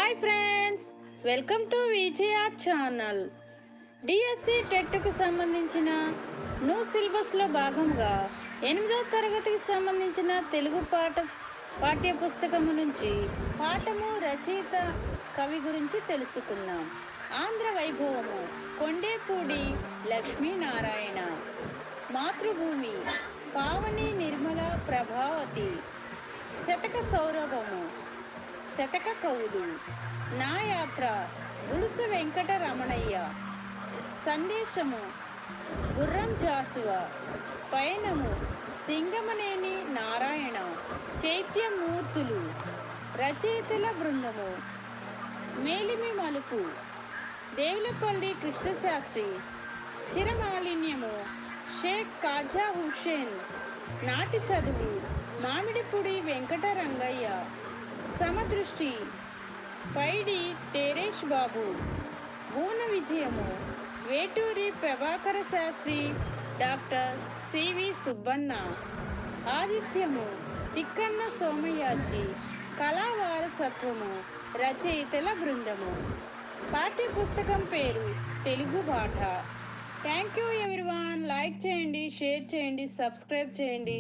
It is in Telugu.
Hi friends, welcome to Vijaya channel. DSC టెట్కు సంబంధించిన న్యూ సిలబస్లో భాగంగా 8వ తరగతికి సంబంధించిన తెలుగు పాఠ్య పుస్తకము నుంచి పాఠము రచయిత కవి గురించి తెలుసుకుందాం. ఆంధ్ర వైభవము కొండేపూడి లక్ష్మీనారాయణ. మాతృభూమి పావని నిర్మల ప్రభావతి. శతక సౌరభము శతక కవులు. నా యాత్ర గులుసు వెంకట రమణయ్య. సందేశము గుర్రం జాసువా. పయనము సింగమనేని నారాయణ. చైత్యమూర్తులు. రచయితల బృందము మేలిమి మలుపు దేవులపల్లి కృష్ణశాస్త్రి. చిరమాలిన్యము షేక్ కాజా హుషేన్. నాటి చదువు మామిడిపూడి వెంకట రంగయ్య. సమదృష్టి పైడి తేరేష్ బాబు. భువన విజయము వేటూరి ప్రభాకర శాస్త్రి, డాక్టర్ సివి సుబ్బన్న. ఆదిత్యము తిక్కన్న సోమయాజి. కళా వారసత్వము రచయితల బృందము. పాఠ్య పుస్తకం పేరు తెలుగు బాట. Thank you everyone. లైక్ చేయండి, షేర్ చేయండి, సబ్స్క్రైబ్ చేయండి.